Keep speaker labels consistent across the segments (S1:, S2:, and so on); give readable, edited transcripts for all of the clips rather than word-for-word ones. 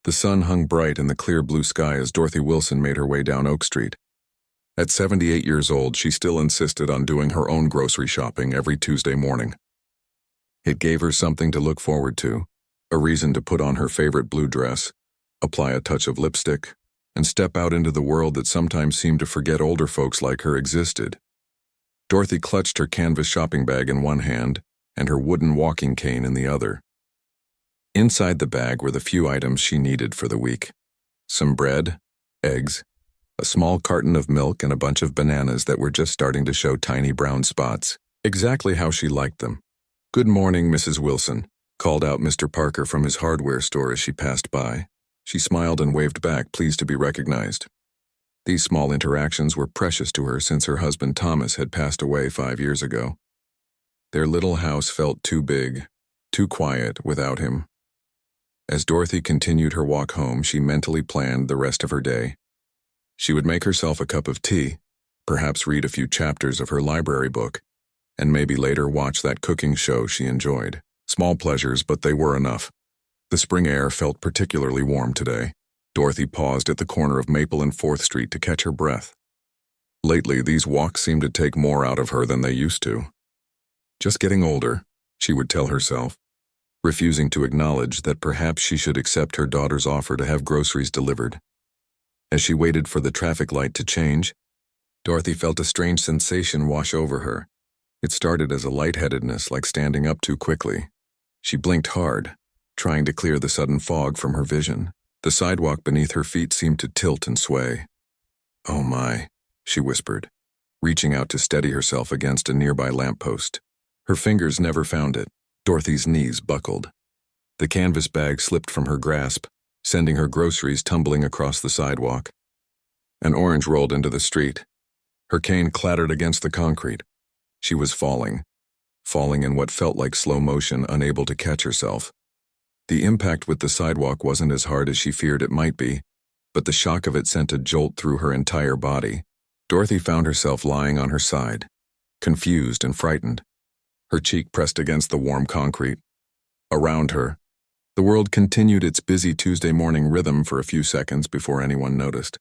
S1: The sun hung bright in the clear blue sky as Dorothy Wilson made her way down Oak Street. At 78 years old, she still insisted on doing her own grocery shopping every Tuesday morning. It gave her something to look forward to, a reason to put on her favorite blue dress, apply a touch of lipstick, and step out into the world that sometimes seemed to forget older folks like her existed. Dorothy clutched her canvas shopping bag in one hand and her wooden walking cane in the other. Inside the bag were the few items she needed for the week: some bread, eggs, a small carton of milk, and a bunch of bananas that were just starting to show tiny brown spots, exactly how she liked them. "Good morning, Mrs. Wilson," called out Mr. Parker from his hardware store as she passed by. She smiled and waved back, pleased to be recognized. These small interactions were precious to her since her husband Thomas had passed away 5 years ago. Their little house felt too big, too quiet without him. As Dorothy continued her walk home, she mentally planned the rest of her day. She would make herself a cup of tea, perhaps read a few chapters of her library book, and maybe later watch that cooking show she enjoyed. Small pleasures, but they were enough. The spring air felt particularly warm today. Dorothy paused at the corner of Maple and 4th Street to catch her breath. Lately, these walks seemed to take more out of her than they used to. Just getting older, she would tell herself, refusing to acknowledge that perhaps she should accept her daughter's offer to have groceries delivered. As she waited for the traffic light to change, Dorothy felt a strange sensation wash over her. It started as a lightheadedness, like standing up too quickly. She blinked hard, trying to clear the sudden fog from her vision. The sidewalk beneath her feet seemed to tilt and sway. "Oh my," she whispered, reaching out to steady herself against a nearby lamppost. Her fingers never found it. Dorothy's knees buckled. The canvas bag slipped from her grasp, sending her groceries tumbling across the sidewalk. An orange rolled into the street. Her cane clattered against the concrete. She was falling in what felt like slow motion, unable to catch herself. The impact with the sidewalk wasn't as hard as she feared it might be, but the shock of it sent a jolt through her entire body. Dorothy found herself lying on her side, confused and frightened. Her cheek pressed against the warm concrete. Around her, the world continued its busy Tuesday morning rhythm for a few seconds before anyone noticed.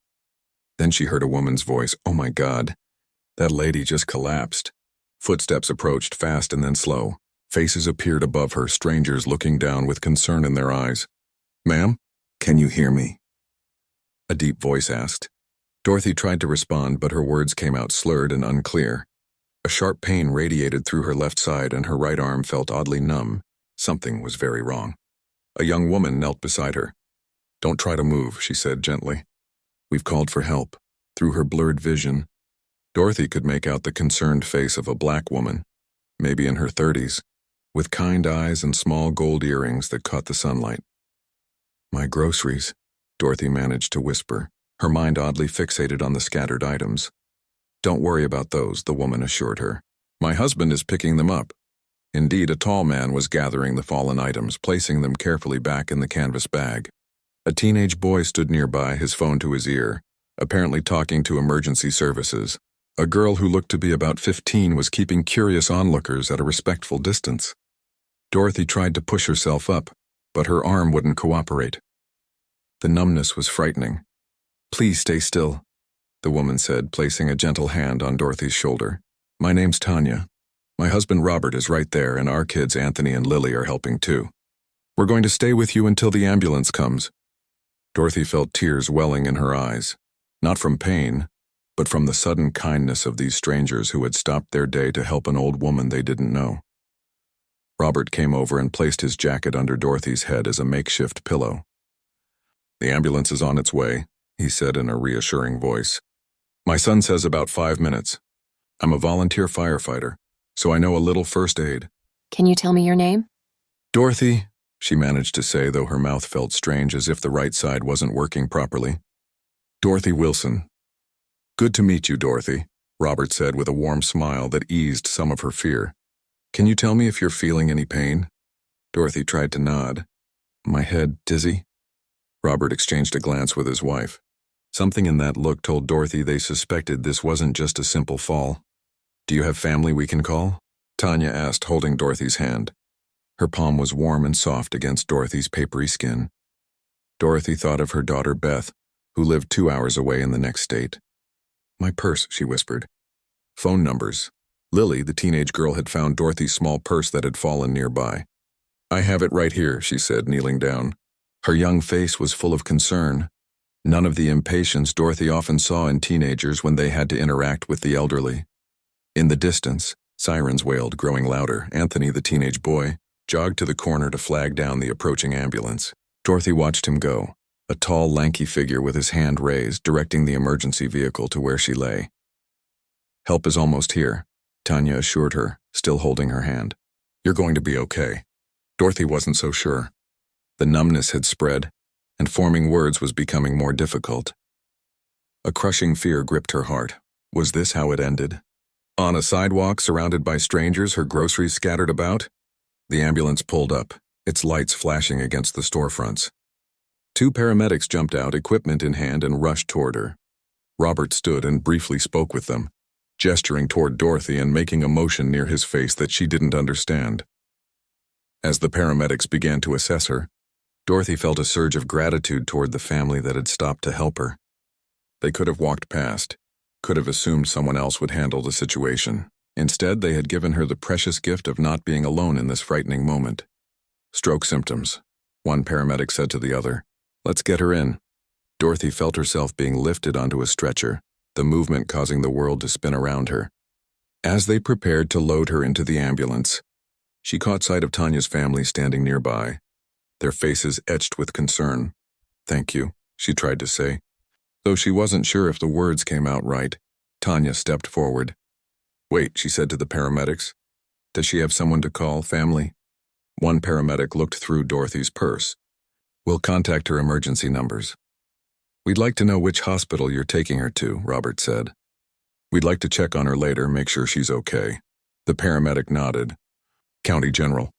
S1: Then she heard a woman's voice. "Oh my God, that lady just collapsed." Footsteps approached, fast and then slow. Faces appeared above her, strangers looking down with concern in their eyes. "Ma'am, can you hear me?" a deep voice asked. Dorothy tried to respond, but her words came out slurred and unclear. A sharp pain radiated through her left side and her right arm felt oddly numb. Something was very wrong. A young woman knelt beside her. "Don't try to move," she said gently. "We've called for help." Through her blurred vision, Dorothy could make out the concerned face of a black woman, maybe in her 30s, with kind eyes and small gold earrings that caught the sunlight. "My groceries," Dorothy managed to whisper, her mind oddly fixated on the scattered items. "Don't worry about those," the woman assured her. "My husband is picking them up." Indeed, a tall man was gathering the fallen items, placing them carefully back in the canvas bag. A teenage boy stood nearby, his phone to his ear, apparently talking to emergency services. A girl who looked to be about 15 was keeping curious onlookers at a respectful distance. Dorothy tried to push herself up, but her arm wouldn't cooperate. The numbness was frightening. "Please stay still," the woman said, placing a gentle hand on Dorothy's shoulder. "My name's Tanya. My husband Robert is right there, and our kids Anthony and Lily are helping too. We're going to stay with you until the ambulance comes." Dorothy felt tears welling in her eyes, not from pain, but from the sudden kindness of these strangers who had stopped their day to help an old woman they didn't know. Robert came over and placed his jacket under Dorothy's head as a makeshift pillow. "The ambulance is on its way," he said in a reassuring voice. "My son says about 5 minutes. I'm a volunteer firefighter, so I know a little first aid."
S2: "Can you tell me your name?"
S1: "Dorothy," she managed to say, though her mouth felt strange as if the right side wasn't working properly. "Dorothy Wilson." "Good to meet you, Dorothy," Robert said with a warm smile that eased some of her fear. "Can you tell me if you're feeling any pain?" Dorothy tried to nod. "My head dizzy?" Robert exchanged a glance with his wife. Something in that look told Dorothy they suspected this wasn't just a simple fall. "Do you have family we can call?" Tanya asked, holding Dorothy's hand. Her palm was warm and soft against Dorothy's papery skin. Dorothy thought of her daughter Beth, who lived 2 hours away in the next state. "My purse," she whispered. Phone numbers. Lily, the teenage girl, had found Dorothy's small purse that had fallen nearby. "I have it right here," she said, kneeling down. Her young face was full of concern, none of the impatience Dorothy often saw in teenagers when they had to interact with the elderly. In the distance, sirens wailed, growing louder. Anthony, the teenage boy, jogged to the corner to flag down the approaching ambulance. Dorothy watched him go, a tall, lanky figure with his hand raised, directing the emergency vehicle to where she lay. "Help is almost here," Tanya assured her, still holding her hand. "You're going to be okay." Dorothy wasn't so sure. The numbness had spread, and forming words was becoming more difficult. A crushing fear gripped her heart. Was this how it ended? On a sidewalk surrounded by strangers, her groceries scattered about? The ambulance pulled up, its lights flashing against the storefronts. 2 paramedics jumped out, equipment in hand, and rushed toward her. Robert stood and briefly spoke with them, gesturing toward Dorothy and making a motion near his face that she didn't understand. As the paramedics began to assess her, Dorothy felt a surge of gratitude toward the family that had stopped to help her. They could have walked past, could have assumed someone else would handle the situation. Instead, they had given her the precious gift of not being alone in this frightening moment. "Stroke symptoms," one paramedic said to the other. "Let's get her in." Dorothy felt herself being lifted onto a stretcher, the movement causing the world to spin around her. As they prepared to load her into the ambulance, she caught sight of Tanya's family standing nearby, their faces etched with concern. "Thank you," she tried to say. Though she wasn't sure if the words came out right, Tanya stepped forward. "Wait," she said to the paramedics. "Does she have someone to call, family?" One paramedic looked through Dorothy's purse. "We'll contact her emergency numbers." "We'd like to know which hospital you're taking her to," Robert said. "We'd like to check on her later, make sure she's okay." The paramedic nodded. "County General."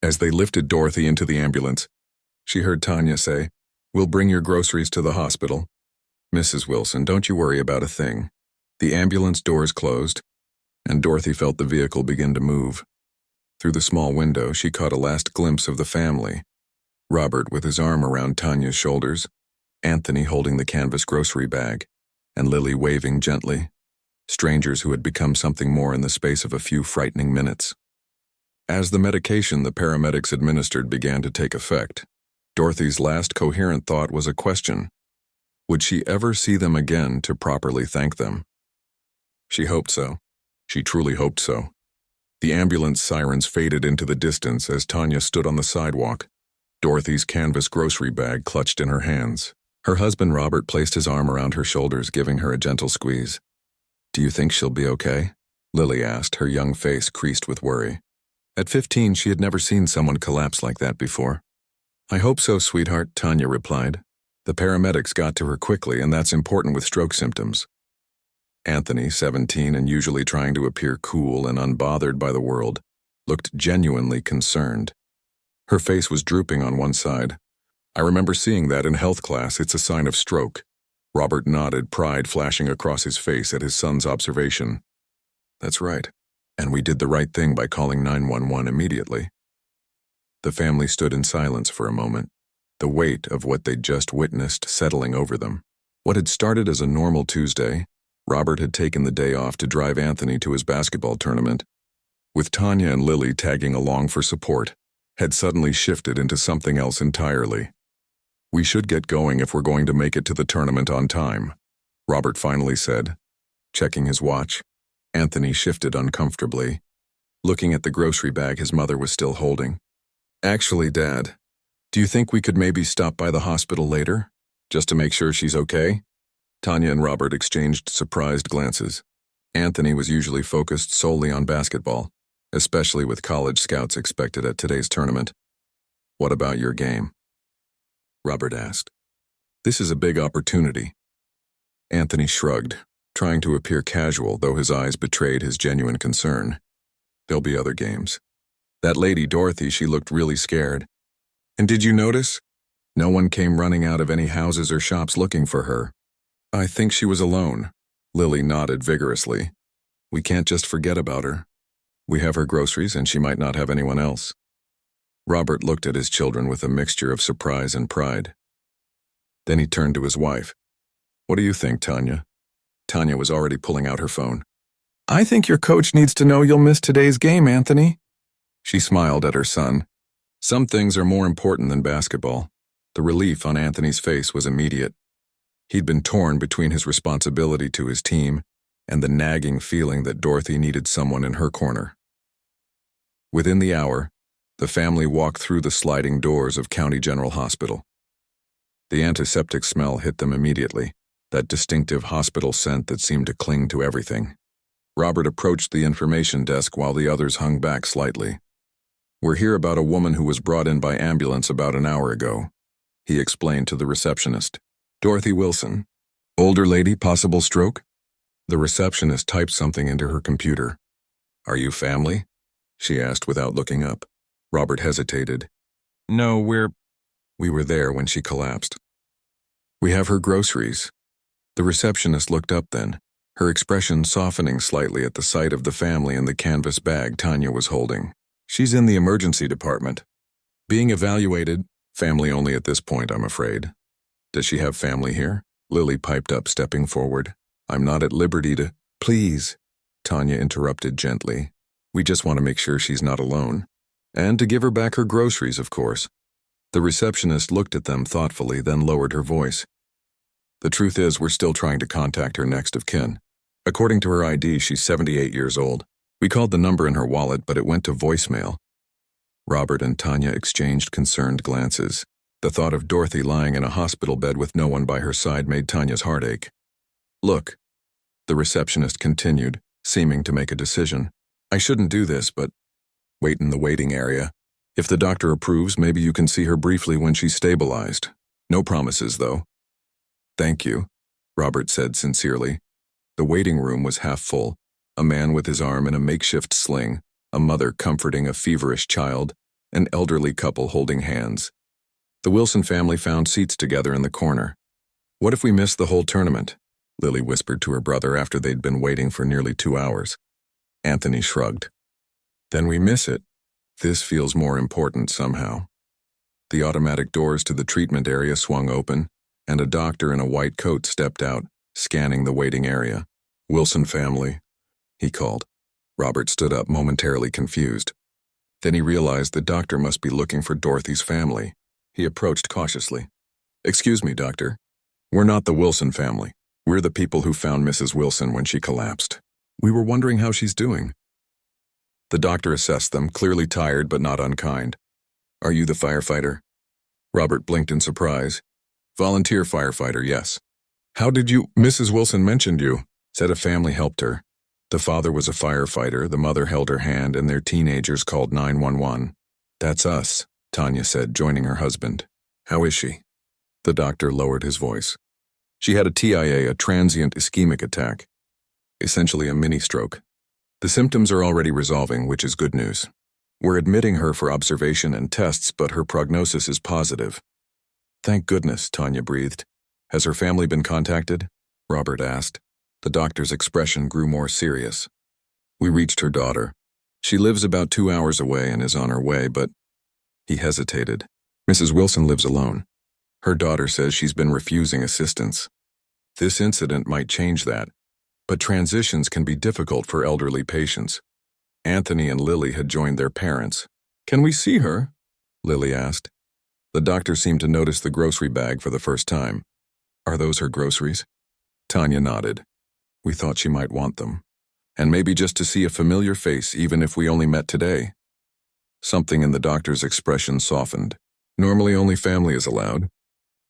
S1: As they lifted Dorothy into the ambulance, she heard Tanya say, "We'll bring your groceries to the hospital." "Mrs. Wilson, don't you worry about a thing." The ambulance doors closed, and Dorothy felt the vehicle begin to move. Through the small window, she caught a last glimpse of the family. Robert with his arm around Tanya's shoulders, Anthony holding the canvas grocery bag, and Lily waving gently. Strangers who had become something more in the space of a few frightening minutes. As the medication the paramedics administered began to take effect, Dorothy's last coherent thought was a question. Would she ever see them again to properly thank them? She hoped so. She truly hoped so. The ambulance sirens faded into the distance as Tanya stood on the sidewalk, Dorothy's canvas grocery bag clutched in her hands. Her husband Robert placed his arm around her shoulders, giving her a gentle squeeze. "Do you think she'll be okay?" Lily asked, her young face creased with worry. At 15, she had never seen someone collapse like that before. "I hope so, sweetheart," Tanya replied. The paramedics got to her quickly, and that's important with stroke symptoms. Anthony, 17 and usually trying to appear cool and unbothered by the world, looked genuinely concerned. Her face was drooping on one side. "I remember seeing that in health class. It's a sign of stroke." Robert nodded, pride flashing across his face at his son's observation. "That's right. And we did the right thing by calling 911 immediately." The family stood in silence for a moment, the weight of what they'd just witnessed settling over them. What had started as a normal Tuesday, Robert had taken the day off to drive Anthony to his basketball tournament, with Tanya and Lily tagging along for support, had suddenly shifted into something else entirely. "We should get going if we're going to make it to the tournament on time," Robert finally said. Checking his watch, Anthony shifted uncomfortably, looking at the grocery bag his mother was still holding. "Actually, Dad, do you think we could maybe stop by the hospital later, just to make sure she's okay?" Tanya and Robert exchanged surprised glances. Anthony was usually focused solely on basketball, especially with college scouts expected at today's tournament. "What about your game?" Robert asked. "This is a big opportunity." Anthony shrugged, trying to appear casual, though his eyes betrayed his genuine concern. "There'll be other games. That lady, Dorothy, she looked really scared. And did you notice? No one came running out of any houses or shops looking for her." "I think she was alone." Lily nodded vigorously. "We can't just forget about her. We have her groceries and she might not have anyone else." Robert looked at his children with a mixture of surprise and pride. Then he turned to his wife. "What do you think, Tanya?" Tanya was already pulling out her phone.
S2: "I think your coach needs to know you'll miss today's game, Anthony."
S1: She smiled at her son. Some things are more important than basketball. The relief on Anthony's face was immediate. He'd been torn between his responsibility to his team and the nagging feeling that Dorothy needed someone in her corner. Within the hour, the family walked through the sliding doors of County General Hospital. The antiseptic smell hit them immediately, that distinctive hospital scent that seemed to cling to everything. Robert approached the information desk while the others hung back slightly. "We're here about a woman who was brought in by ambulance about an hour ago," he explained to the receptionist. "Dorothy Wilson. Older lady, possible stroke?" The receptionist typed something into her computer. "Are you family?" she asked without looking up. Robert hesitated.
S2: "No,
S1: We were there when she collapsed. We have her groceries." The receptionist looked up then, her expression softening slightly at the sight of the family and the canvas bag Tanya was holding. "She's in the emergency department. Being evaluated, family only at this point, I'm afraid." "Does she have family here?" Lily piped up, stepping forward. "I'm not at liberty to—" "Please," Tanya interrupted gently. "We just want to make sure she's not alone. And to give her back her groceries, of course." The receptionist looked at them thoughtfully, then lowered her voice. "The truth is, we're still trying to contact her next of kin. According to her ID, she's 78 years old. We called the number in her wallet, but it went to voicemail." Robert and Tanya exchanged concerned glances. The thought of Dorothy lying in a hospital bed with no one by her side made Tanya's heart ache. "Look," the receptionist continued, seeming to make a decision. "I shouldn't do this, but wait in the waiting area. If the doctor approves, maybe you can see her briefly when she's stabilized. No promises, though." "Thank you," Robert said sincerely. The waiting room was half full, a man with his arm in a makeshift sling, a mother comforting a feverish child, an elderly couple holding hands. The Wilson family found seats together in the corner. "What if we missed the whole tournament?" Lily whispered to her brother after they'd been waiting for nearly 2 hours. Anthony shrugged. "Then we miss it. This feels more important somehow." The automatic doors to the treatment area swung open, and a doctor in a white coat stepped out, scanning the waiting area. "Wilson family," he called. Robert stood up, momentarily confused. Then he realized the doctor must be looking for Dorothy's family. He approached cautiously. "Excuse me, doctor. We're not the Wilson family. We're the people who found Mrs. Wilson when she collapsed. We were wondering how she's doing." The doctor assessed them, clearly tired but not unkind. "Are you the firefighter?" Robert blinked in surprise. "Volunteer firefighter, yes." "How did you—" "Mrs. Wilson mentioned you. Said a family helped her. The father was a firefighter, the mother held her hand, and their teenagers called 911. That's us," Tanya said, joining her husband. "How is she?" The doctor lowered his voice. "She had a TIA, a transient ischemic attack. Essentially a mini-stroke. The symptoms are already resolving, which is good news. We're admitting her for observation and tests, but her prognosis is positive." "Thank goodness," Tanya breathed. "Has her family been contacted?" Robert asked. The doctor's expression grew more serious. "We reached her daughter. She lives about 2 hours away and is on her way, but—" He hesitated. "Mrs. Wilson lives alone. Her daughter says she's been refusing assistance. This incident might change that, but transitions can be difficult for elderly patients. Anthony and Lily had joined their parents." "Can we see her?" Lily asked. The doctor seemed to notice the grocery bag for the first time. "Are those her groceries?" Tanya nodded. "We thought she might want them. And maybe just to see a familiar face, even if we only met today." Something in the doctor's expression softened. "Normally only family is allowed.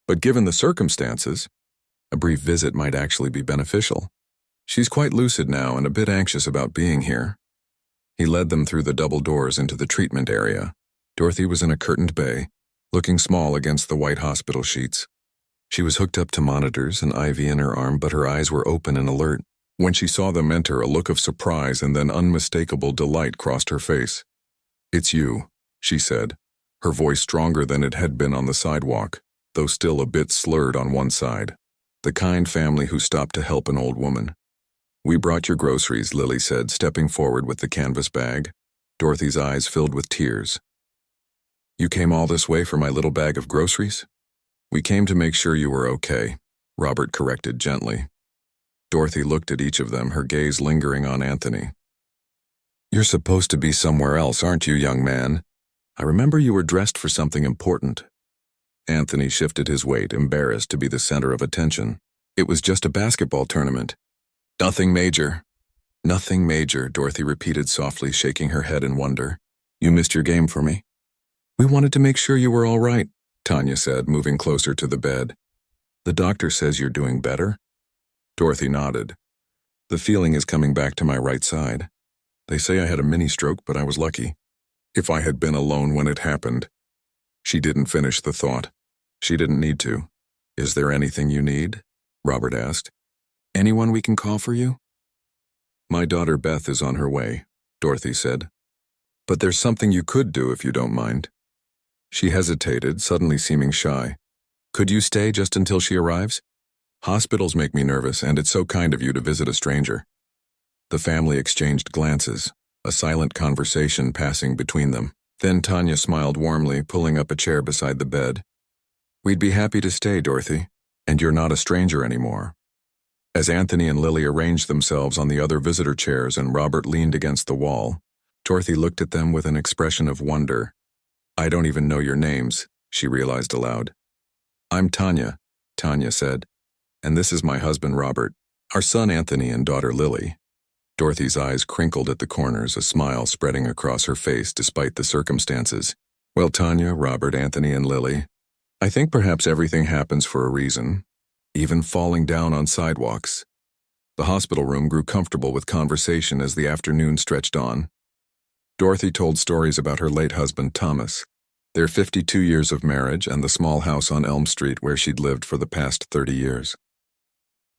S1: But given the circumstances, a brief visit might actually be beneficial. She's quite lucid now and a bit anxious about being here." He led them through the double doors into the treatment area. Dorothy was in a curtained bay, looking small against the white hospital sheets. She was hooked up to monitors, an IV in her arm, but her eyes were open and alert. When she saw them enter, a look of surprise and then unmistakable delight crossed her face. "It's you," she said, her voice stronger than it had been on the sidewalk, though still a bit slurred on one side. "The kind family who stopped to help an old woman." "We brought your groceries," Lily said, stepping forward with the canvas bag. Dorothy's eyes filled with tears. "You came all this way for my little bag of groceries?" We came to make sure you were okay, Robert corrected gently. Dorothy looked at each of them, her gaze lingering on Anthony. You're supposed to be somewhere else, aren't you, young man? I remember you were dressed for something important. Anthony shifted his weight, embarrassed to be the center of attention. It was just a basketball tournament. Nothing major. Nothing major, Dorothy repeated softly, shaking her head in wonder. You missed your game for me. We wanted to make sure you were all right, Tanya said, moving closer to the bed. The doctor says you're doing better? Dorothy nodded. The feeling is coming back to my right side. They say I had a mini stroke, but I was lucky. If I had been alone when it happened. She didn't finish the thought. She didn't need to. Is there anything you need? Robert asked. Anyone we can call for you? My daughter Beth is on her way, Dorothy said. But there's something you could do if you don't mind. She hesitated, suddenly seeming shy. Could you stay just until she arrives? Hospitals make me nervous, and it's so kind of you to visit a stranger. The family exchanged glances, a silent conversation passing between them. Then Tanya smiled warmly, pulling up a chair beside the bed. We'd be happy to stay, Dorothy, and you're not a stranger anymore. As Anthony and Lily arranged themselves on the other visitor chairs and Robert leaned against the wall, Dorothy looked at them with an expression of wonder. I don't even know your names, she realized aloud. I'm Tanya, Tanya said, and this is my husband Robert, our son Anthony and daughter Lily. Dorothy's eyes crinkled at the corners, a smile spreading across her face despite the circumstances. Well, Tanya, Robert, Anthony, and Lily, I think perhaps everything happens for a reason, even falling down on sidewalks. The hospital room grew comfortable with conversation as the afternoon stretched on. Dorothy told stories about her late husband Thomas, their 52 years of marriage, and the small house on Elm Street where she'd lived for the past 30 years.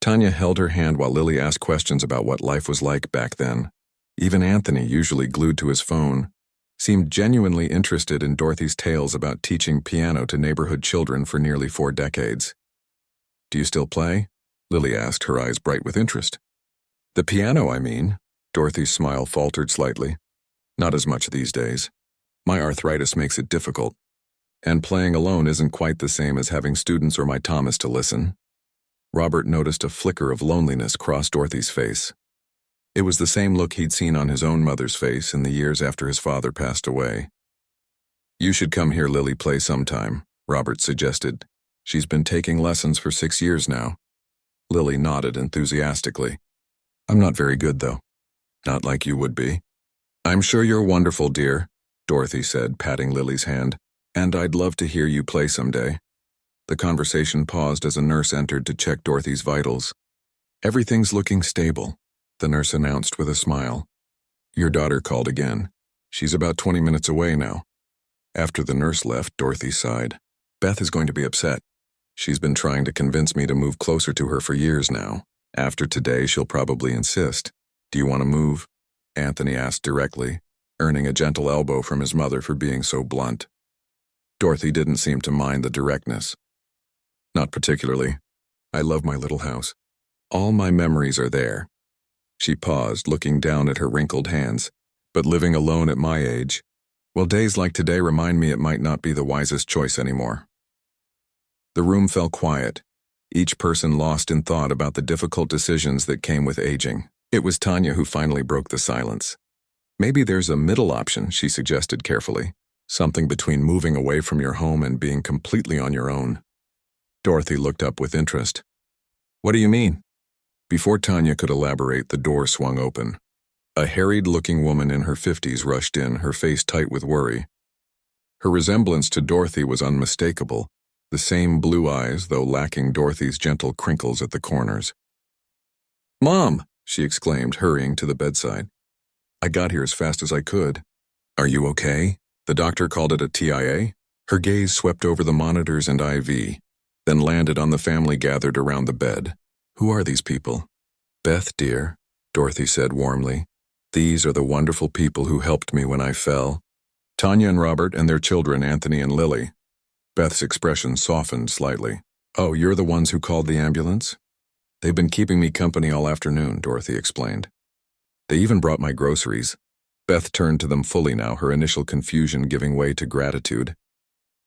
S1: Tanya held her hand while Lily asked questions about what life was like back then. Even Anthony, usually glued to his phone, seemed genuinely interested in Dorothy's tales about teaching piano to neighborhood children for nearly 4 decades. Do you still play? Lily asked, her eyes bright with interest. The piano, I mean. Dorothy's smile faltered slightly. Not as much these days. My arthritis makes it difficult. And playing alone isn't quite the same as having students or my Thomas to listen. Robert noticed a flicker of loneliness cross Dorothy's face. It was the same look he'd seen on his own mother's face in the years after his father passed away. You should come hear Lily play sometime, Robert suggested. She's been taking lessons for 6 years now. Lily nodded enthusiastically. I'm not very good, though. Not like you would be. I'm sure you're wonderful, dear, Dorothy said, patting Lily's hand. And I'd love to hear you play someday. The conversation paused as a nurse entered to check Dorothy's vitals. Everything's looking stable, the nurse announced with a smile. Your daughter called again. She's about 20 minutes away now. After the nurse left, Dorothy sighed. Beth is going to be upset. She's been trying to convince me to move closer to her for years now. After today, she'll probably insist. Do you want to move? Anthony asked directly, earning a gentle elbow from his mother for being so blunt. Dorothy didn't seem to mind the directness. Not particularly. I love my little house. All my memories are there. She paused, looking down at her wrinkled hands. But living alone at my age, well, days like today remind me it might not be the wisest choice anymore. The room fell quiet, each person lost in thought about the difficult decisions that came with aging. It was Tanya who finally broke the silence. Maybe there's a middle option, she suggested carefully. Something between moving away from your home and being completely on your own. Dorothy looked up with interest. What do you mean? Before Tanya could elaborate, the door swung open. A harried-looking woman in her 50s rushed in, her face tight with worry. Her resemblance to Dorothy was unmistakable, the same blue eyes, though lacking Dorothy's gentle crinkles at the corners. Mom, she exclaimed, hurrying to the bedside. I got here as fast as I could. Are you okay? The doctor called it a TIA. Her gaze swept over the monitors and IV, then landed on the family gathered around the bed. Who are these people? Beth, dear, Dorothy said warmly. These are the wonderful people who helped me when I fell. Tanya and Robert and their children, Anthony and Lily. Beth's expression softened slightly. Oh, you're the ones who called the ambulance? They've been keeping me company all afternoon, Dorothy explained. They even brought my groceries. Beth turned to them fully now, her initial confusion giving way to gratitude.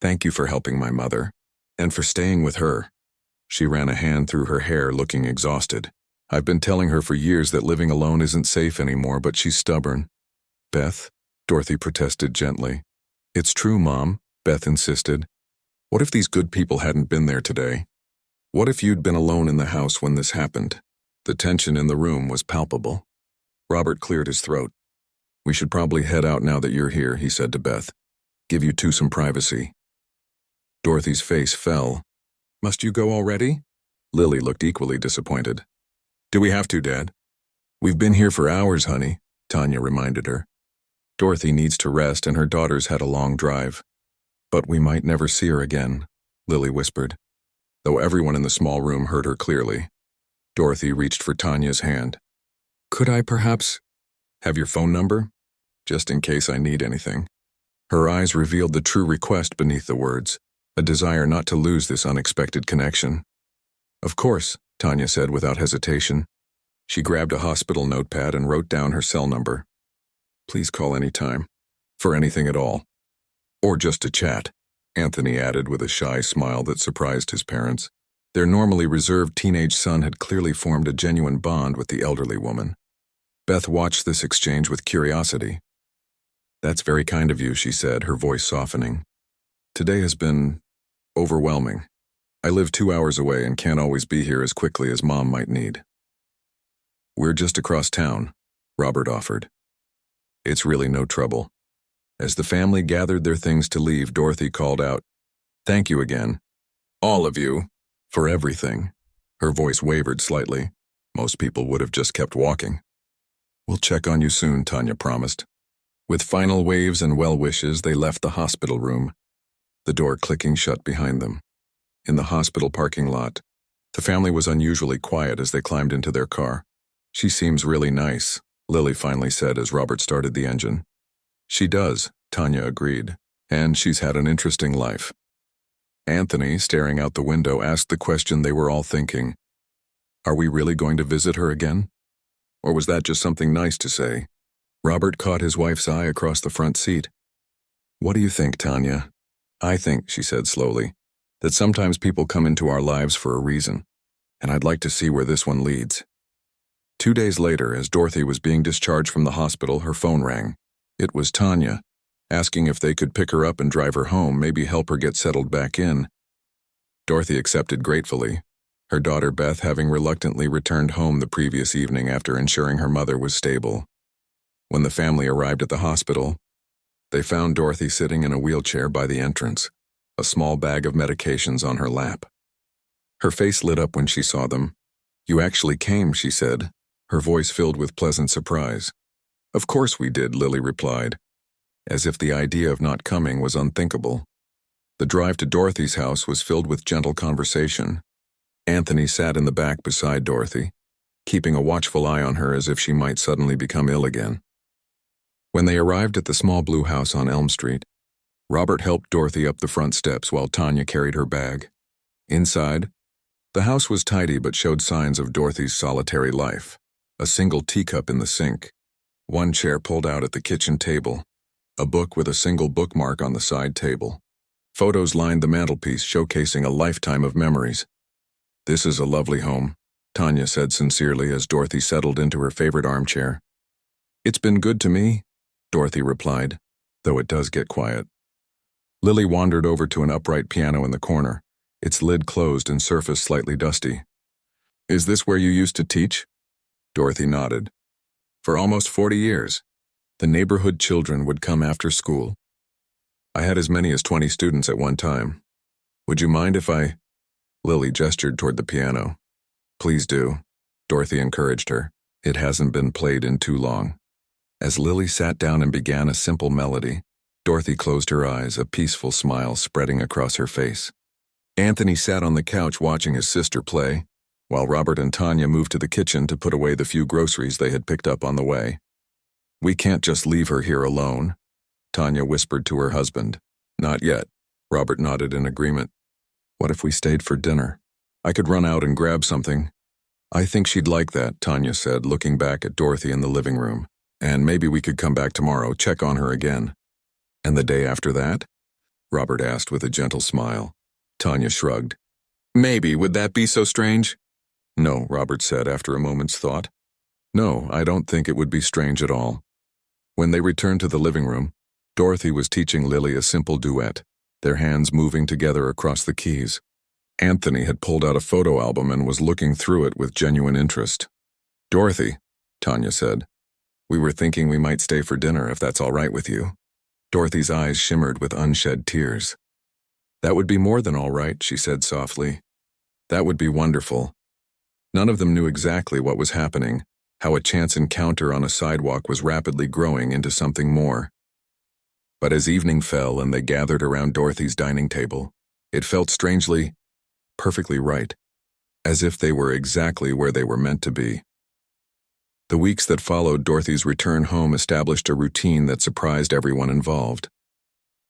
S1: Thank you for helping my mother. And for staying with her. She ran a hand through her hair, looking exhausted. I've been telling her for years that living alone isn't safe anymore, but she's stubborn. Beth, Dorothy protested gently. It's true, Mom, Beth insisted. What if these good people hadn't been there today? What if you'd been alone in the house when this happened? The tension in the room was palpable. Robert cleared his throat. We should probably head out now that you're here, he said to Beth. Give you two some privacy. Dorothy's face fell. Must you go already? Lily looked equally disappointed. Do we have to, Dad? We've been here for hours, honey, Tanya reminded her. Dorothy needs to rest and her daughters had a long drive. But we might never see her again, Lily whispered, though everyone in the small room heard her clearly. Dorothy reached for Tanya's hand. Could I perhaps have your phone number? Just in case I need anything. Her eyes revealed the true request beneath the words, a desire not to lose this unexpected connection. Of course, Tanya said without hesitation. She grabbed a hospital notepad and wrote down her cell number. Please call any time, for anything at all. Or just to chat, Anthony added with a shy smile that surprised his parents. Their normally reserved teenage son had clearly formed a genuine bond with the elderly woman. Beth watched this exchange with curiosity. That's very kind of you, she said, her voice softening. Today has been overwhelming. I live 2 hours away and can't always be here as quickly as Mom might need. We're just across town, Robert offered. It's really no trouble. As the family gathered their things to leave, Dorothy called out, Thank you again, all of you, for everything. Her voice wavered slightly. Most people would have just kept walking. We'll check on you soon, Tanya promised. With final waves and well wishes, they left the hospital room, the door clicking shut behind them. In the hospital parking lot, the family was unusually quiet as they climbed into their car. She seems really nice, Lily finally said as Robert started the engine. She does, Tanya agreed, and she's had an interesting life. Anthony, staring out the window, asked the question they were all thinking. Are we really going to visit her again? Or was that just something nice to say? Robert caught his wife's eye across the front seat. What do you think, Tanya? I think, she said slowly, that sometimes people come into our lives for a reason, and I'd like to see where this one leads. 2 days later, as Dorothy was being discharged from the hospital, her phone rang. It was Tanya, asking if they could pick her up and drive her home, maybe help her get settled back in. Dorothy accepted gratefully, her daughter Beth having reluctantly returned home the previous evening after ensuring her mother was stable. When the family arrived at the hospital, they found Dorothy sitting in a wheelchair by the entrance, a small bag of medications on her lap. Her face lit up when she saw them. You actually came, she said, her voice filled with pleasant surprise. Of course we did, Lily replied, as if the idea of not coming was unthinkable. The drive to Dorothy's house was filled with gentle conversation. Anthony sat in the back beside Dorothy, keeping a watchful eye on her as if she might suddenly become ill again. When they arrived at the small blue house on Elm Street, Robert helped Dorothy up the front steps while Tanya carried her bag. Inside, the house was tidy but showed signs of Dorothy's solitary life. A single teacup in the sink, one chair pulled out at the kitchen table, a book with a single bookmark on the side table. Photos lined the mantelpiece, showcasing a lifetime of memories. This is a lovely home, Tanya said sincerely as Dorothy settled into her favorite armchair. It's been good to me, Dorothy replied, though it does get quiet. Lily wandered over to an upright piano in the corner, its lid closed and surface slightly dusty. Is this where you used to teach? Dorothy nodded. For almost 40 years, the neighborhood children would come after school. I had as many as 20 students at one time. Would you mind if I... Lily gestured toward the piano. Please do, Dorothy encouraged her. It hasn't been played in too long. As Lily sat down and began a simple melody, Dorothy closed her eyes, a peaceful smile spreading across her face. Anthony sat on the couch watching his sister play, while Robert and Tanya moved to the kitchen to put away the few groceries they had picked up on the way. We can't just leave her here alone, Tanya whispered to her husband. Not yet, Robert nodded in agreement. What if we stayed for dinner? I could run out and grab something. I think she'd like that, Tanya said, looking back at Dorothy in the living room. And maybe we could come back tomorrow, check on her again. And the day after that? Robert asked with a gentle smile. Tanya shrugged. Maybe, would that be so strange? No, Robert said after a moment's thought. No, I don't think it would be strange at all. When they returned to the living room, Dorothy was teaching Lily a simple duet, their hands moving together across the keys. Anthony had pulled out a photo album and was looking through it with genuine interest. Dorothy, Tanya said, we were thinking we might stay for dinner if that's all right with you. Dorothy's eyes shimmered with unshed tears. That would be more than all right, she said softly. That would be wonderful. None of them knew exactly what was happening, how a chance encounter on a sidewalk was rapidly growing into something more. But as evening fell and they gathered around Dorothy's dining table, it felt strangely, perfectly right, as if they were exactly where they were meant to be. The weeks that followed Dorothy's return home established a routine that surprised everyone involved.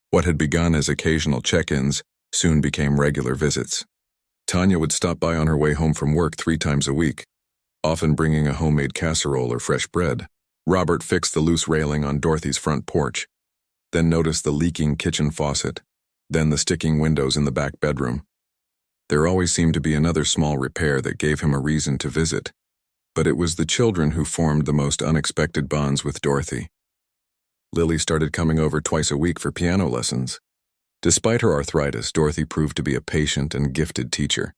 S1: What had begun as occasional check-ins soon became regular visits. Tanya would stop by on her way home from work 3 times a week, often bringing a homemade casserole or fresh bread. Robert fixed the loose railing on Dorothy's front porch, then noticed the leaking kitchen faucet, then the sticking windows in the back bedroom. There always seemed to be another small repair that gave him a reason to visit, but it was the children who formed the most unexpected bonds with Dorothy. Lily started coming over twice a week for piano lessons. Despite her arthritis, Dorothy proved to be a patient and gifted teacher.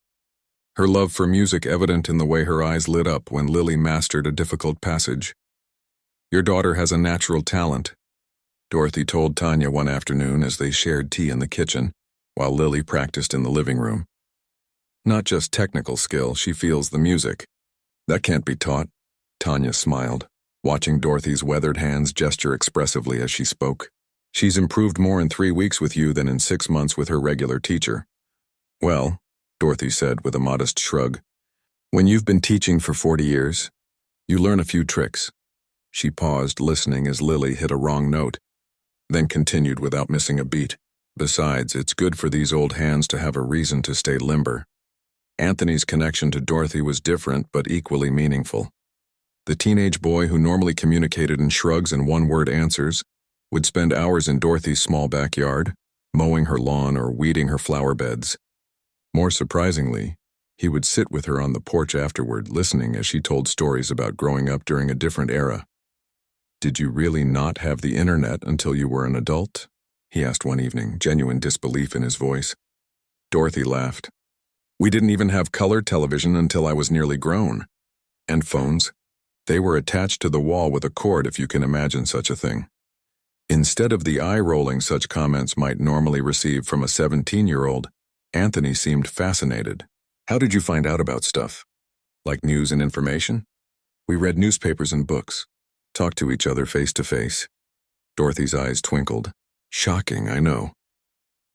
S1: Her love for music evident in the way her eyes lit up when Lily mastered a difficult passage. Your daughter has a natural talent, Dorothy told Tanya one afternoon as they shared tea in the kitchen, while Lily practiced in the living room. Not just technical skill, she feels the music. That can't be taught, Tanya smiled, watching Dorothy's weathered hands gesture expressively as she spoke. She's improved more in 3 weeks with you than in 6 months with her regular teacher. Well, Dorothy said with a modest shrug, when you've been teaching for 40 years, you learn a few tricks. She paused, listening as Lily hit a wrong note, then continued without missing a beat. Besides, it's good for these old hands to have a reason to stay limber. Anthony's connection to Dorothy was different but equally meaningful. The teenage boy who normally communicated in shrugs and one-word answers would spend hours in Dorothy's small backyard, mowing her lawn or weeding her flower beds. More surprisingly, he would sit with her on the porch afterward, listening as she told stories about growing up during a different era. Did you really not have the internet until you were an adult? He asked one evening, genuine disbelief in his voice. Dorothy laughed. We didn't even have color television until I was nearly grown. And phones? They were attached to the wall with a cord, if you can imagine such a thing. Instead of the eye-rolling such comments might normally receive from a 17-year-old, Anthony seemed fascinated. How did you find out about stuff? Like news and information? We read newspapers and books, talked to each other face to face. Dorothy's eyes twinkled. Shocking, I know.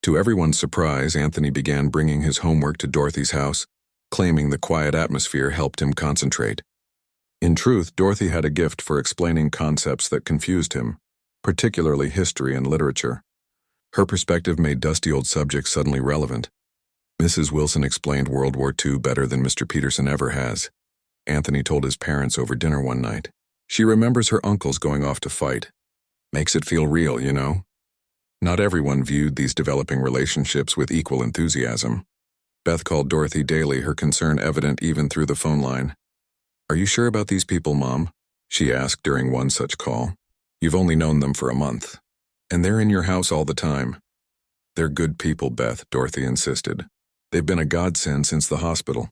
S1: To everyone's surprise, Anthony began bringing his homework to Dorothy's house, claiming the quiet atmosphere helped him concentrate. In truth, Dorothy had a gift for explaining concepts that confused him, particularly history and literature. Her perspective made dusty old subjects suddenly relevant. Mrs. Wilson explained World War II better than Mr. Peterson ever has, Anthony told his parents over dinner one night. She remembers her uncles going off to fight. Makes it feel real, you know? Not everyone viewed these developing relationships with equal enthusiasm. Beth called Dorothy daily, her concern evident even through the phone line. Are you sure about these people, Mom? She asked during one such call. You've only known them for a month, and they're in your house all the time. They're good people, Beth, Dorothy insisted. They've been a godsend since the hospital.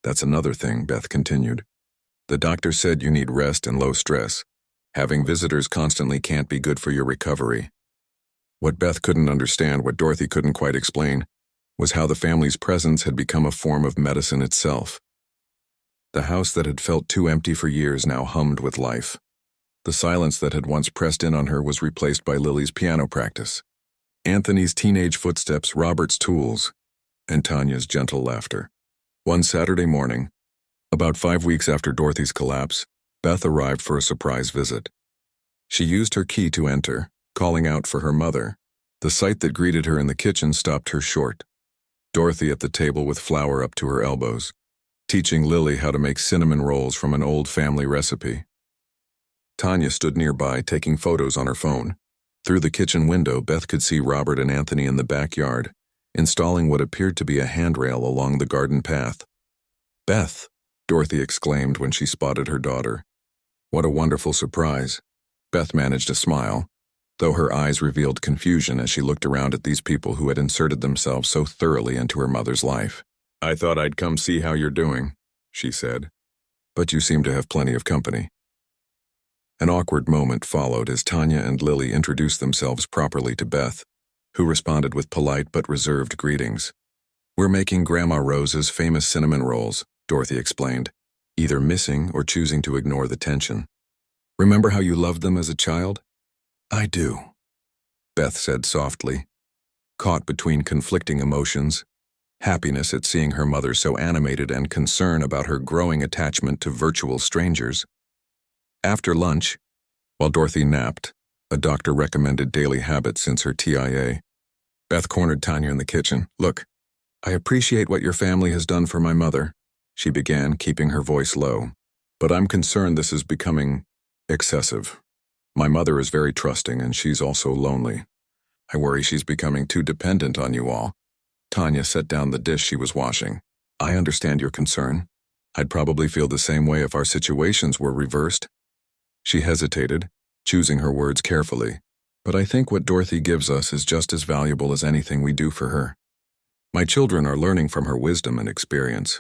S1: That's another thing, Beth continued. The doctor said you need rest and low stress. Having visitors constantly can't be good for your recovery. What Beth couldn't understand, what Dorothy couldn't quite explain, was how the family's presence had become a form of medicine itself. The house that had felt too empty for years now hummed with life. The silence that had once pressed in on her was replaced by Lily's piano practice, Anthony's teenage footsteps, Robert's tools, and Tanya's gentle laughter. One Saturday morning, about 5 weeks after Dorothy's collapse, Beth arrived for a surprise visit. She used her key to enter, calling out for her mother. The sight that greeted her in the kitchen stopped her short. Dorothy at the table with flour up to her elbows, teaching Lily how to make cinnamon rolls from an old family recipe. Tanya stood nearby, taking photos on her phone. Through the kitchen window, Beth could see Robert and Anthony in the backyard, installing what appeared to be a handrail along the garden path. "Beth," Dorothy exclaimed when she spotted her daughter. "What a wonderful surprise." Beth managed a smile, though her eyes revealed confusion as she looked around at these people who had inserted themselves so thoroughly into her mother's life. "I thought I'd come see how you're doing," she said. "But you seem to have plenty of company." An awkward moment followed as Tanya and Lily introduced themselves properly to Beth, who responded with polite but reserved greetings. "We're making Grandma Rose's famous cinnamon rolls," Dorothy explained, either missing or choosing to ignore the tension. "Remember how you loved them as a child?" "I do," Beth said softly, caught between conflicting emotions, happiness at seeing her mother so animated and concern about her growing attachment to virtual strangers. After lunch, while Dorothy napped, a doctor-recommended daily habit since her TIA, Beth cornered Tanya in the kitchen. "Look, I appreciate what your family has done for my mother," she began, keeping her voice low. "But I'm concerned this is becoming excessive. My mother is very trusting and she's also lonely. I worry she's becoming too dependent on you all." Tanya set down the dish she was washing. "I understand your concern. I'd probably feel the same way if our situations were reversed." She hesitated, choosing her words carefully. "But I think what Dorothy gives us is just as valuable as anything we do for her. My children are learning from her wisdom and experience.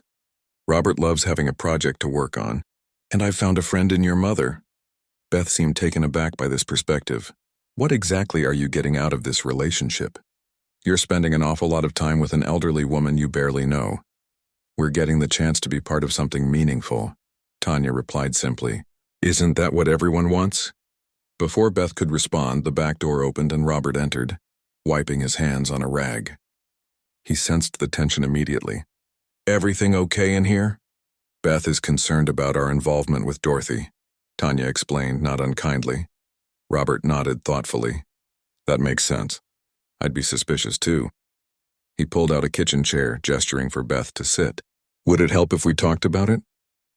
S1: Robert loves having a project to work on, and I've found a friend in your mother." Beth seemed taken aback by this perspective. "What exactly are you getting out of this relationship? You're spending an awful lot of time with an elderly woman you barely know. We're getting the chance to be part of something meaningful," Tanya replied simply. "Isn't that what everyone wants?" Before Beth could respond, the back door opened and Robert entered, wiping his hands on a rag. He sensed the tension immediately. "Everything okay in here?" "Beth is concerned about our involvement with Dorothy," Tanya explained, not unkindly. Robert nodded thoughtfully. "That makes sense. I'd be suspicious too." He pulled out a kitchen chair, gesturing for Beth to sit. "Would it help if we talked about it?"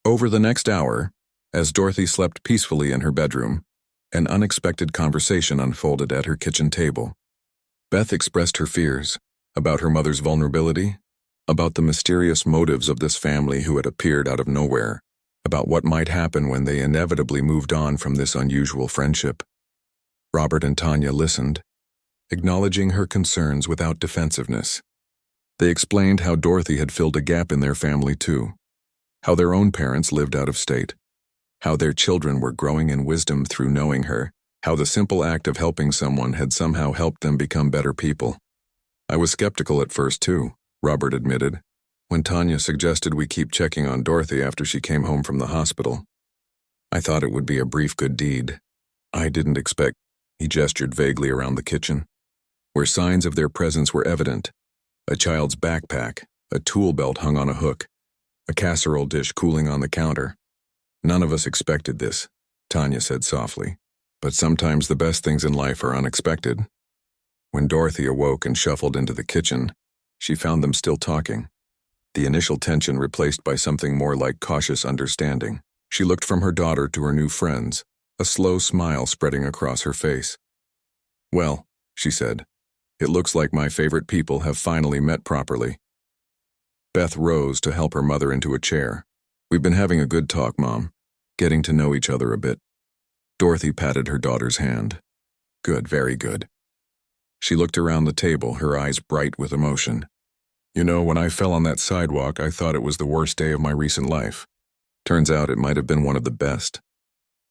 S1: Over the next hour, as Dorothy slept peacefully in her bedroom, an unexpected conversation unfolded at her kitchen table. Beth expressed her fears about her mother's vulnerability, about the mysterious motives of this family who had appeared out of nowhere, about what might happen when they inevitably moved on from this unusual friendship. Robert and Tanya listened, acknowledging her concerns without defensiveness. They explained how Dorothy had filled a gap in their family too, how their own parents lived out of state, how their children were growing in wisdom through knowing her, how the simple act of helping someone had somehow helped them become better people. "I was skeptical at first too," Robert admitted, "when Tanya suggested we keep checking on Dorothy after she came home from the hospital. I thought it would be a brief good deed. I didn't expect—" He gestured vaguely around the kitchen, where signs of their presence were evident. A child's backpack, a tool belt hung on a hook, a casserole dish cooling on the counter. "None of us expected this," Tanya said softly. "But sometimes the best things in life are unexpected." When Dorothy awoke and shuffled into the kitchen, she found them still talking, the initial tension replaced by something more like cautious understanding. She looked from her daughter to her new friends, a slow smile spreading across her face. "Well," she said, "it looks like my favorite people have finally met properly." Beth rose to help her mother into a chair. "We've been having a good talk, Mom, getting to know each other a bit." Dorothy patted her daughter's hand. "Good, very good." She looked around the table, her eyes bright with emotion. "You know, when I fell on that sidewalk, I thought it was the worst day of my recent life. Turns out it might have been one of the best."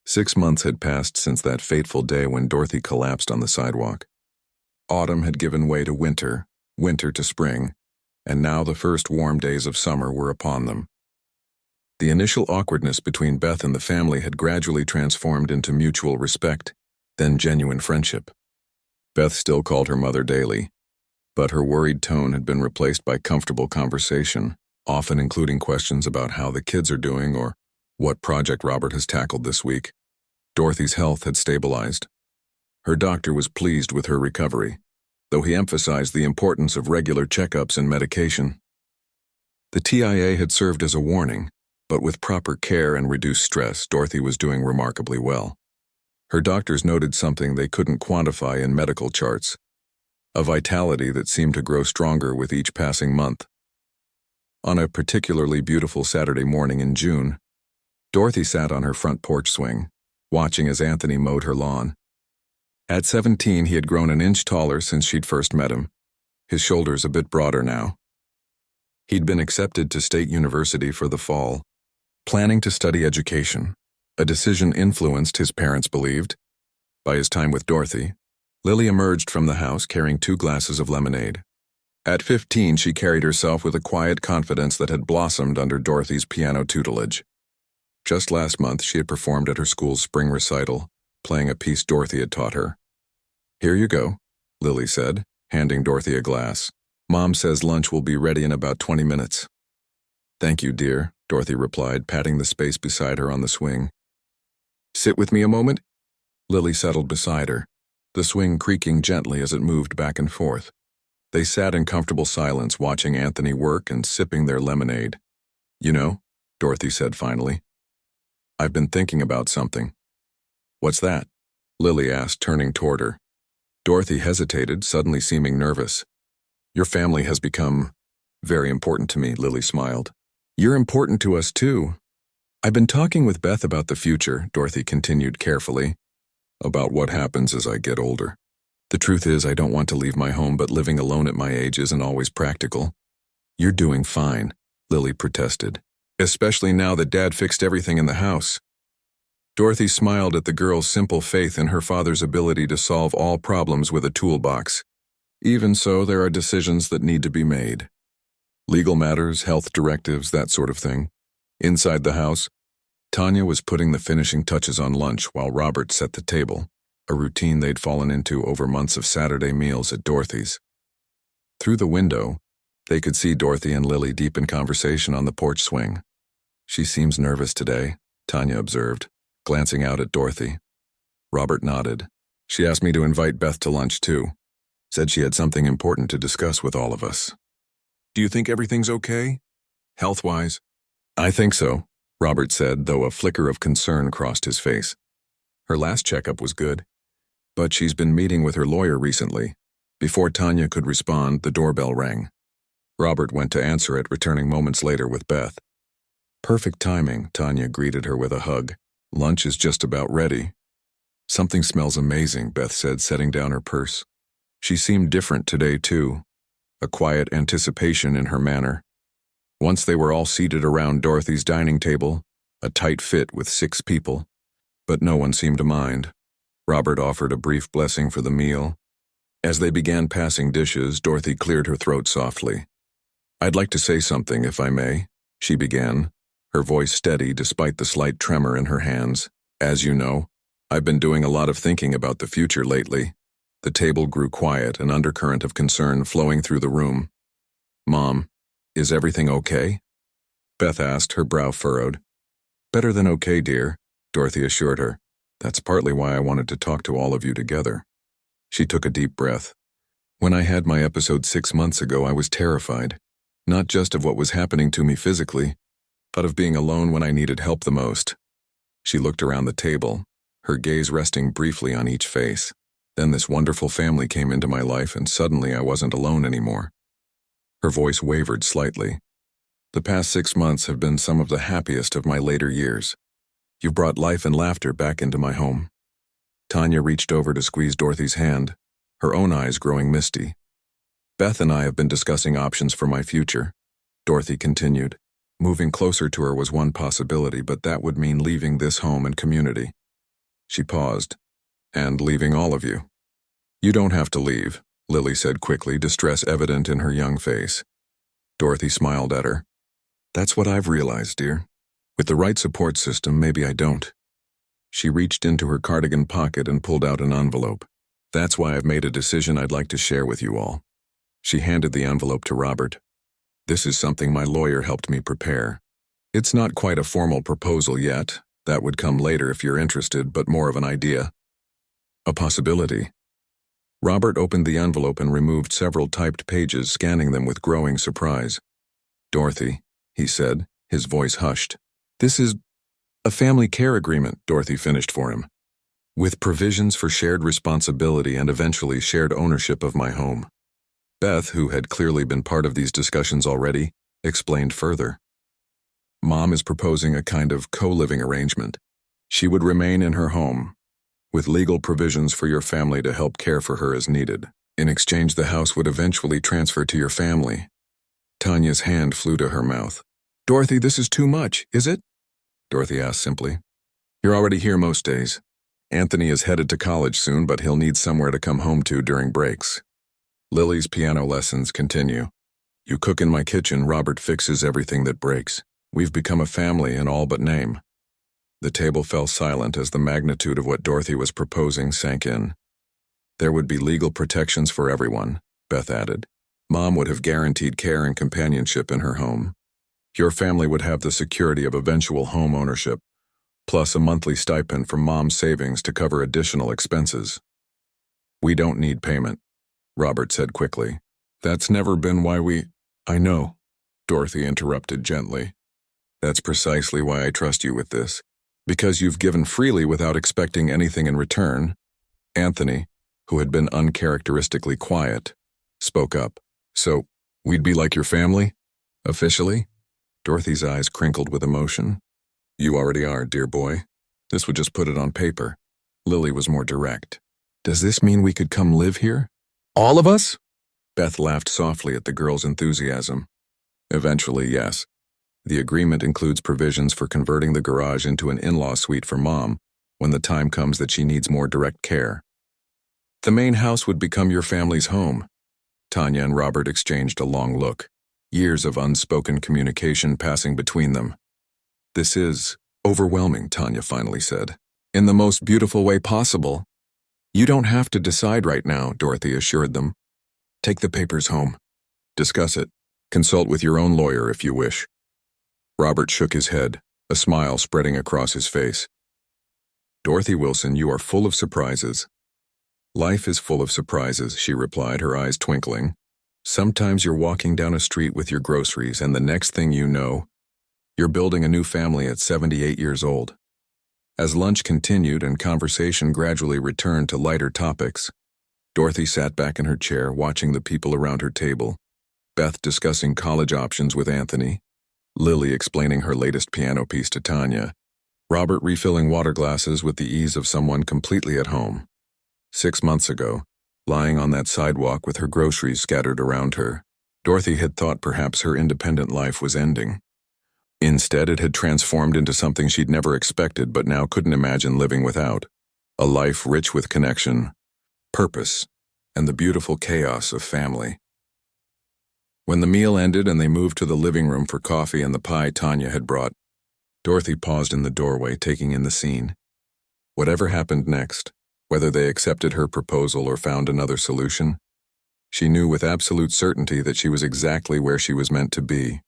S1: 6 months had passed since that fateful day when Dorothy collapsed on the sidewalk. Autumn had given way to winter, winter to spring, and now the first warm days of summer were upon them. The initial awkwardness between Beth and the family had gradually transformed into mutual respect, then genuine friendship. Beth still called her mother daily, but her worried tone had been replaced by comfortable conversation, often including questions about how the kids are doing or what project Robert has tackled this week. Dorothy's health had stabilized. Her doctor was pleased with her recovery, though he emphasized the importance of regular checkups and medication. The TIA had served as a warning, but with proper care and reduced stress, Dorothy was doing remarkably well. Her doctors noted something they couldn't quantify in medical charts: a vitality that seemed to grow stronger with each passing month. On a particularly beautiful Saturday morning in June, Dorothy sat on her front porch swing, watching as Anthony mowed her lawn. At 17, he had grown an inch taller since she'd first met him, his shoulders a bit broader now. He'd been accepted to State University for the fall, planning to study education, a decision influenced, his parents believed, by his time with Dorothy. Lily emerged from the house carrying 2 glasses of lemonade. At 15, she carried herself with a quiet confidence that had blossomed under Dorothy's piano tutelage. Just last month, she had performed at her school's spring recital, playing a piece Dorothy had taught her. "Here you go," Lily said, handing Dorothy a glass. "Mom says lunch will be ready in about 20 minutes. "Thank you, dear," Dorothy replied, patting the space beside her on the swing. "Sit with me a moment?" Lily settled beside her, the swing creaking gently as it moved back and forth. They sat in comfortable silence, watching Anthony work and sipping their lemonade. "You know," Dorothy said finally, "I've been thinking about something." "What's that?" Lily asked, turning toward her. Dorothy hesitated, suddenly seeming nervous. "Your family has become very important to me," Lily smiled. "You're important to us too. I've been talking with Beth about the future," Dorothy continued carefully, "about what happens as I get older. The truth is, I don't want to leave my home, but living alone at my age isn't always practical." "You're doing fine," Lily protested, "especially now that Dad fixed everything in the house." Dorothy smiled at the girl's simple faith in her father's ability to solve all problems with a toolbox. "Even so, there are decisions that need to be made. Legal matters, health directives, that sort of thing." Inside the house, Tanya was putting the finishing touches on lunch while Robert set the table, a routine they'd fallen into over months of Saturday meals at Dorothy's. Through the window, they could see Dorothy and Lily deep in conversation on the porch swing. "She seems nervous today," Tanya observed, glancing out at Dorothy. Robert nodded. "She asked me to invite Beth to lunch too. Said she had something important to discuss with all of us." "Do you think everything's okay? Health-wise?" "I think so," Robert said, though a flicker of concern crossed his face. "Her last checkup was good, but she's been meeting with her lawyer recently." Before Tanya could respond, the doorbell rang. Robert went to answer it, returning moments later with Beth. "Perfect timing," Tanya greeted her with a hug. "Lunch is just about ready." "Something smells amazing," Beth said, setting down her purse. She seemed different today, too, a quiet anticipation in her manner. Once they were all seated around Dorothy's dining table, a tight fit with 6 people, but no one seemed to mind. Robert offered a brief blessing for the meal. As they began passing dishes, Dorothy cleared her throat softly. "I'd like to say something, if I may," she began, her voice steady despite the slight tremor in her hands. "As you know, I've been doing a lot of thinking about the future lately." The table grew quiet, an undercurrent of concern flowing through the room. "Mom, is everything okay?" Beth asked, her brow furrowed. "Better than okay, dear," Dorothy assured her. "That's partly why I wanted to talk to all of you together." She took a deep breath. "When I had my episode 6 months ago, I was terrified, not just of what was happening to me physically, but of being alone when I needed help the most." She looked around the table, her gaze resting briefly on each face. "Then this wonderful family came into my life, and suddenly I wasn't alone anymore." Her voice wavered slightly. "The past 6 months have been some of the happiest of my later years. You've brought life and laughter back into my home." Tanya reached over to squeeze Dorothy's hand, her own eyes growing misty. "Beth and I have been discussing options for my future," Dorothy continued. "Moving closer to her was one possibility, but that would mean leaving this home and community." She paused. "And leaving all of you." "You don't have to leave," Lily said quickly, distress evident in her young face. Dorothy smiled at her. "That's what I've realized, dear. With the right support system, maybe I don't." She reached into her cardigan pocket and pulled out an envelope. "That's why I've made a decision I'd like to share with you all." She handed the envelope to Robert. "This is something my lawyer helped me prepare. It's not quite a formal proposal yet. That would come later if you're interested, but more of an idea. A possibility." Robert opened the envelope and removed several typed pages, scanning them with growing surprise. "Dorothy," he said, his voice hushed. "This is a family care agreement," Dorothy finished for him. with provisions for shared responsibility and eventually shared ownership of my home. Beth, who had clearly been part of these discussions already, explained further. Mom is proposing a kind of co-living arrangement. She would remain in her home, with legal provisions for your family to help care for her as needed. In exchange, the house would eventually transfer to your family. Tanya's hand flew to her mouth.
S2: Dorothy, this is too much, is it?
S1: Dorothy asked simply. You're already here most days. Anthony is headed to college soon, but he'll need somewhere to come home to during breaks. Lily's piano lessons continue. You cook in my kitchen, Robert fixes everything that breaks. We've become a family in all but name. The table fell silent as the magnitude of what Dorothy was proposing sank in. There would be legal protections for everyone, Beth added. Mom would have guaranteed care and companionship in her home. Your family would have the security of eventual home ownership, plus a monthly stipend from Mom's savings to cover additional expenses. We don't need payment, Robert said quickly. That's never been why we— I know, Dorothy interrupted gently. That's precisely why I trust you with this. Because you've given freely without expecting anything in return. Anthony, who had been uncharacteristically quiet, spoke up. So, we'd be like your family? Officially? Dorothy's eyes crinkled with emotion. You already are, dear boy. This would just put it on paper. Lily was more direct. Does this mean we could come live here? All of us? Beth laughed softly at the girl's enthusiasm. Eventually, yes. The agreement includes provisions for converting the garage into an in-law suite for Mom when the time comes that she needs more direct care. The main house would become your family's home. Tanya and Robert exchanged a long look, years of unspoken communication passing between them. This is overwhelming, Tanya finally said. In the most beautiful way possible. You don't have to decide right now, Dorothy assured them. Take the papers home. Discuss it. Consult with your own lawyer if you wish. Robert shook his head, a smile spreading across his face. Dorothy Wilson, you are full of surprises. Life is full of surprises, she replied, her eyes twinkling. Sometimes you're walking down a street with your groceries, and the next thing you know, you're building a new family at 78 years old. As lunch continued and conversation gradually returned to lighter topics, Dorothy sat back in her chair watching the people around her table, Beth discussing college options with Anthony, Lily explaining her latest piano piece to Tanya, Robert refilling water glasses with the ease of someone completely at home. 6 months ago, lying on that sidewalk with her groceries scattered around her, Dorothy had thought perhaps her independent life was ending. Instead, it had transformed into something she'd never expected but now couldn't imagine living without. A life rich with connection, purpose, and the beautiful chaos of family. When the meal ended and they moved to the living room for coffee and the pie Tanya had brought, Dorothy paused in the doorway, taking in the scene. Whatever happened next, whether they accepted her proposal or found another solution, she knew with absolute certainty that she was exactly where she was meant to be,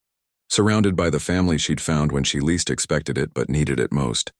S1: surrounded by the family she'd found when she least expected it but needed it most.